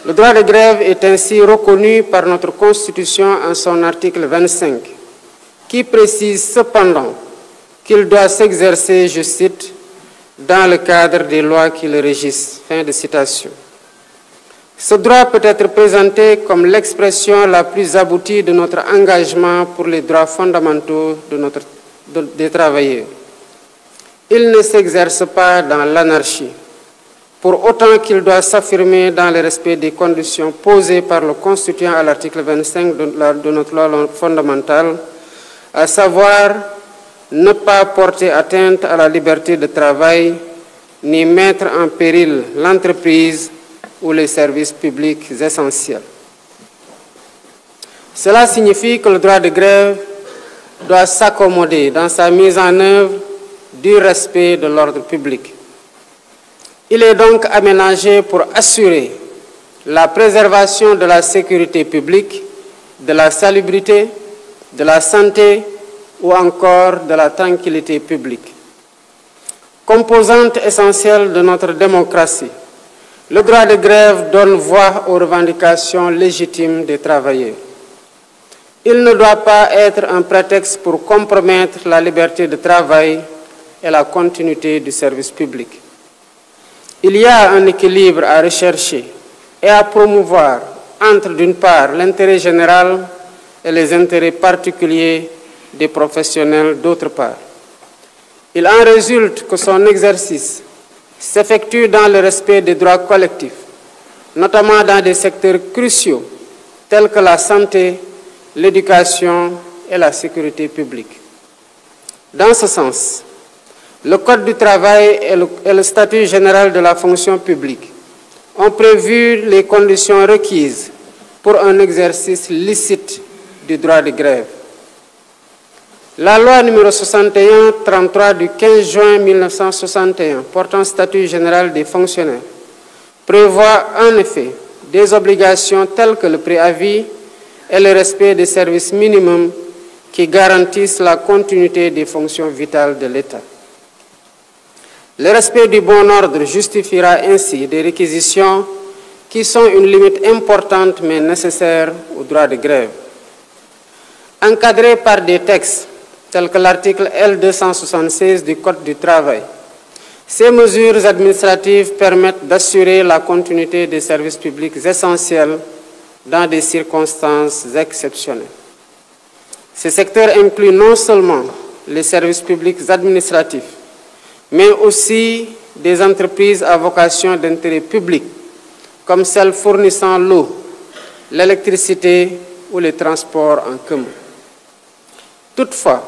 Le droit de grève est ainsi reconnu par notre Constitution en son article 25, qui précise cependant qu'il doit s'exercer, je cite, dans le cadre des lois qui le régissent. Fin de citation. Ce droit peut être présenté comme l'expression la plus aboutie de notre engagement pour les droits fondamentaux des travailleurs. Il ne s'exerce pas dans l'anarchie, pour autant qu'il doit s'affirmer dans le respect des conditions posées par le Constituant à l'article 25 de notre loi fondamentale, à savoir ne pas porter atteinte à la liberté de travail, ni mettre en péril l'entreprise ou les services publics essentiels. Cela signifie que le droit de grève doit s'accommoder dans sa mise en œuvre du respect de l'ordre public. Il est donc aménagé pour assurer la préservation de la sécurité publique, de la salubrité, de la santé ou encore de la tranquillité publique. Composante essentielle de notre démocratie, le droit de grève donne voix aux revendications légitimes des travailleurs. Il ne doit pas être un prétexte pour compromettre la liberté de travail et la continuité du service public. Il y a un équilibre à rechercher et à promouvoir entre, d'une part, l'intérêt général et les intérêts particuliers des professionnels, d'autre part. Il en résulte que son exercice s'effectue dans le respect des droits collectifs, notamment dans des secteurs cruciaux tels que la santé, l'éducation et la sécurité publique. Dans ce sens, le Code du travail et le statut général de la fonction publique ont prévu les conditions requises pour un exercice licite du droit de grève. La loi numéro 61-33 du 15 juin 1961 portant statut général des fonctionnaires prévoit en effet des obligations telles que le préavis et le respect des services minimums qui garantissent la continuité des fonctions vitales de l'État. Le respect du bon ordre justifiera ainsi des réquisitions qui sont une limite importante mais nécessaire au droit de grève. Encadrés par des textes tels que l'article L276 du Code du travail, ces mesures administratives permettent d'assurer la continuité des services publics essentiels dans des circonstances exceptionnelles. Ces secteurs incluent non seulement les services publics administratifs, mais aussi des entreprises à vocation d'intérêt public, comme celles fournissant l'eau, l'électricité ou les transports en commun. Toutefois,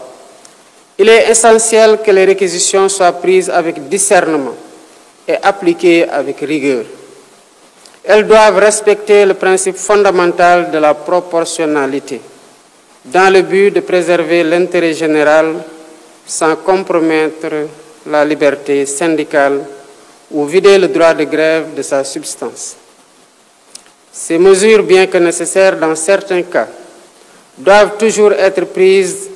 il est essentiel que les réquisitions soient prises avec discernement et appliquées avec rigueur. Elles doivent respecter le principe fondamental de la proportionnalité, dans le but de préserver l'intérêt général sans compromettre la liberté syndicale ou vider le droit de grève de sa substance. Ces mesures, bien que nécessaires dans certains cas, doivent toujours être prises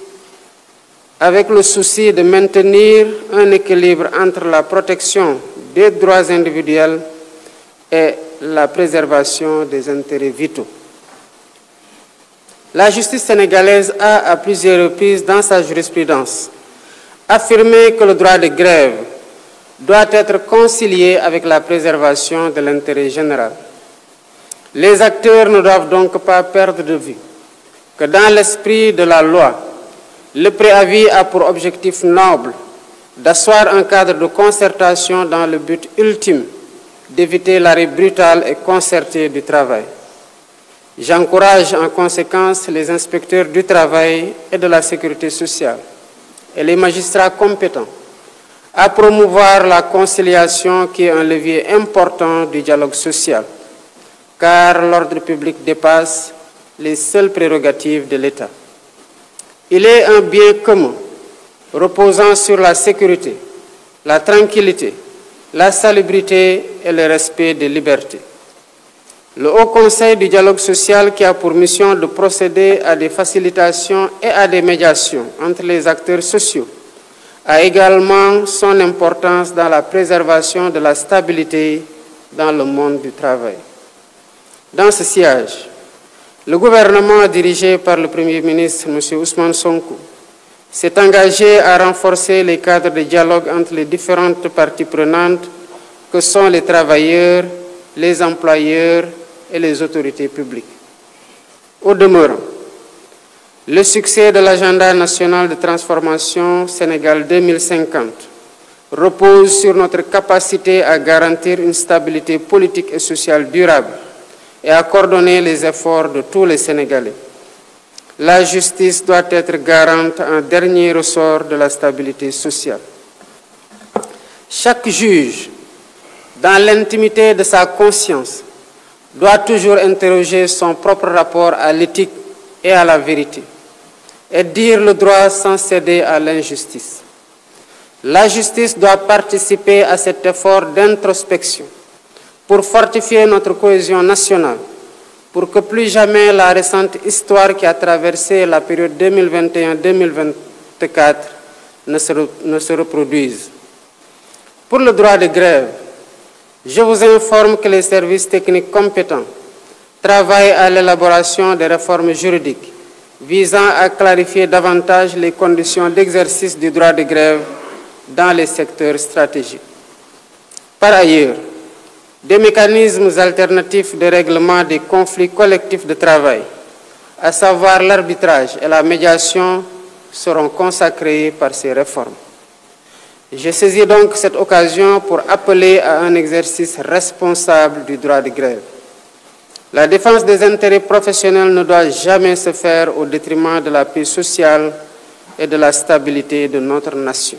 avec le souci de maintenir un équilibre entre la protection des droits individuels et la préservation des intérêts vitaux. La justice sénégalaise a, à plusieurs reprises dans sa jurisprudence, affirmé que le droit de grève doit être concilié avec la préservation de l'intérêt général. Les acteurs ne doivent donc pas perdre de vue que dans l'esprit de la loi, le préavis a pour objectif noble d'asseoir un cadre de concertation dans le but ultime d'éviter l'arrêt brutal et concerté du travail. J'encourage en conséquence les inspecteurs du travail et de la sécurité sociale et les magistrats compétents à promouvoir la conciliation qui est un levier important du dialogue social, car l'ordre public dépasse les seules prérogatives de l'État. Il est un bien commun reposant sur la sécurité, la tranquillité, la salubrité et le respect des libertés. Le Haut Conseil du dialogue social, qui a pour mission de procéder à des facilitations et à des médiations entre les acteurs sociaux, a également son importance dans la préservation de la stabilité dans le monde du travail. Dans ce sillage, le gouvernement dirigé par le Premier ministre, M. Ousmane Sonko, s'est engagé à renforcer les cadres de dialogue entre les différentes parties prenantes que sont les travailleurs, les employeurs et les autorités publiques. Au demeurant, le succès de l'agenda national de transformation Sénégal 2050 repose sur notre capacité à garantir une stabilité politique et sociale durable et à coordonner les efforts de tous les Sénégalais. La justice doit être garante en dernier ressort de la stabilité sociale. Chaque juge, dans l'intimité de sa conscience, doit toujours interroger son propre rapport à l'éthique et à la vérité, et dire le droit sans céder à l'injustice. La justice doit participer à cet effort d'introspection pour fortifier notre cohésion nationale, pour que plus jamais la récente histoire qui a traversé la période 2021-2024 ne se reproduise. Pour le droit de grève, je vous informe que les services techniques compétents travaillent à l'élaboration des réformes juridiques visant à clarifier davantage les conditions d'exercice du droit de grève dans les secteurs stratégiques. Par ailleurs, des mécanismes alternatifs de règlement des conflits collectifs de travail, à savoir l'arbitrage et la médiation, seront consacrés par ces réformes. Je saisis donc cette occasion pour appeler à un exercice responsable du droit de grève. La défense des intérêts professionnels ne doit jamais se faire au détriment de la paix sociale et de la stabilité de notre nation.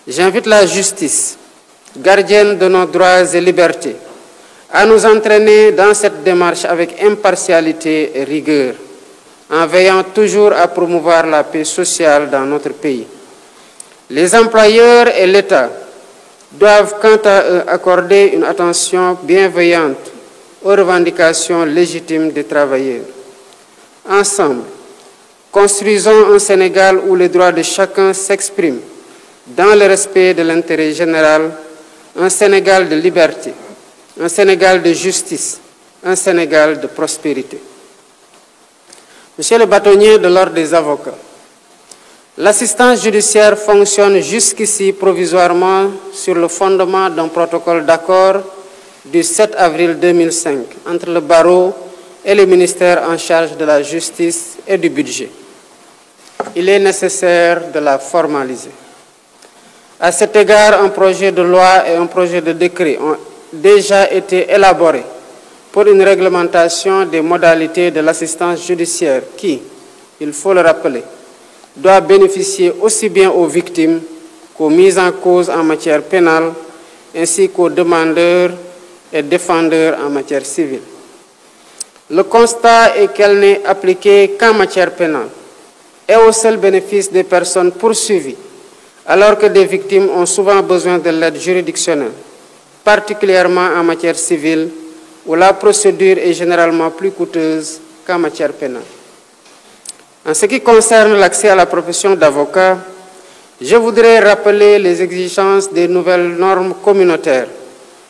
J'invite la justice, gardienne de nos droits et libertés, à nous entraîner dans cette démarche avec impartialité et rigueur, en veillant toujours à promouvoir la paix sociale dans notre pays. Les employeurs et l'État doivent quant à eux accorder une attention bienveillante aux revendications légitimes des travailleurs. Ensemble, construisons un Sénégal où les droits de chacun s'expriment dans le respect de l'intérêt général, un Sénégal de liberté, un Sénégal de justice, un Sénégal de prospérité. Monsieur le bâtonnier de l'Ordre des avocats, l'assistance judiciaire fonctionne jusqu'ici provisoirement sur le fondement d'un protocole d'accord du 7 avril 2005 entre le barreau et le ministère en charge de la justice et du budget. Il est nécessaire de la formaliser. À cet égard, un projet de loi et un projet de décret ont déjà été élaborés pour une réglementation des modalités de l'assistance judiciaire qui, il faut le rappeler, doit bénéficier aussi bien aux victimes qu'aux mises en cause en matière pénale, ainsi qu'aux demandeurs et défendeurs en matière civile. Le constat est qu'elle n'est appliquée qu'en matière pénale et au seul bénéfice des personnes poursuivies, alors que des victimes ont souvent besoin de l'aide juridictionnelle, particulièrement en matière civile, où la procédure est généralement plus coûteuse qu'en matière pénale. En ce qui concerne l'accès à la profession d'avocat, je voudrais rappeler les exigences des nouvelles normes communautaires,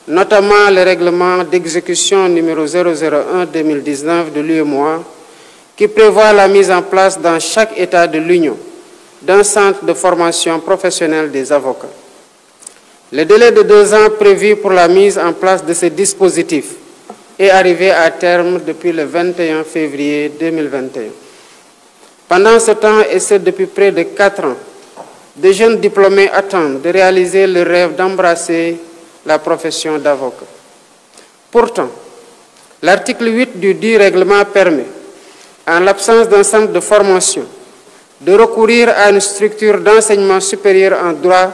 notamment le règlement d'exécution numéro 001-2019 de l'UEMOA, qui prévoit la mise en place dans chaque État de l'Union d'un centre de formation professionnelle des avocats. Le délai de 2 ans prévu pour la mise en place de ce dispositif est arrivé à terme depuis le 21 février 2021. Pendant ce temps, et ce depuis près de 4 ans, de jeunes diplômés attendent de réaliser le rêve d'embrasser la profession d'avocat. Pourtant, l'article 8 du dit règlement permet, en l'absence d'un centre de formation, de recourir à une structure d'enseignement supérieur en droit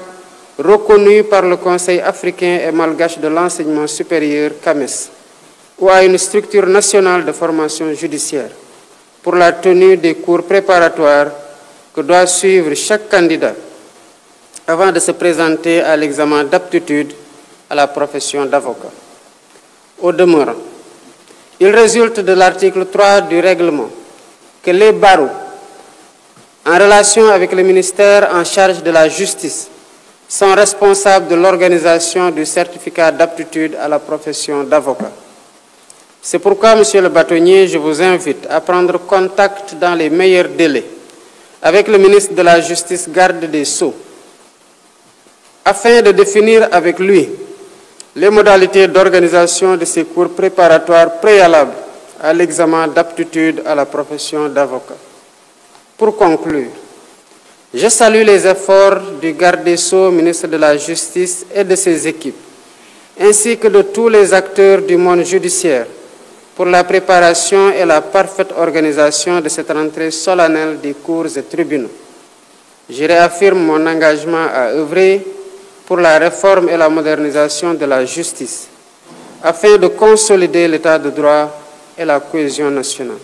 reconnue par le Conseil africain et malgache de l'enseignement supérieur CAMES, ou à une structure nationale de formation judiciaire pour la tenue des cours préparatoires que doit suivre chaque candidat avant de se présenter à l'examen d'aptitude à la profession d'avocat. Au demeurant, il résulte de l'article 3 du règlement que les barreaux, en relation avec le ministère en charge de la justice, sont responsables de l'organisation du certificat d'aptitude à la profession d'avocat. C'est pourquoi, Monsieur le bâtonnier, je vous invite à prendre contact dans les meilleurs délais avec le ministre de la Justice, garde des Sceaux, afin de définir avec lui les modalités d'organisation de ces cours préparatoires préalables à l'examen d'aptitude à la profession d'avocat. Pour conclure, je salue les efforts du garde des Sceaux, ministre de la Justice et de ses équipes, ainsi que de tous les acteurs du monde judiciaire pour la préparation et la parfaite organisation de cette rentrée solennelle des cours et tribunaux. Je réaffirme mon engagement à œuvrer pour la réforme et la modernisation de la justice, afin de consolider l'état de droit et la cohésion nationale.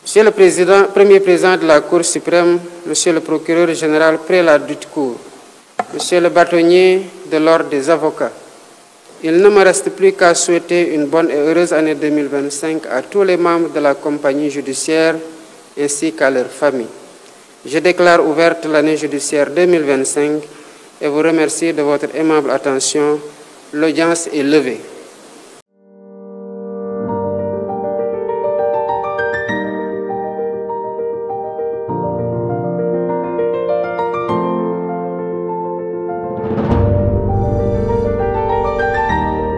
Monsieur le Premier Président de la Cour suprême, Monsieur le Procureur général prélat du cours, Monsieur le bâtonnier de l'Ordre des avocats, il ne me reste plus qu'à souhaiter une bonne et heureuse année 2025 à tous les membres de la compagnie judiciaire ainsi qu'à leurs familles. Je déclare ouverte l'année judiciaire 2025 et vous remercie de votre aimable attention. L'audience est levée.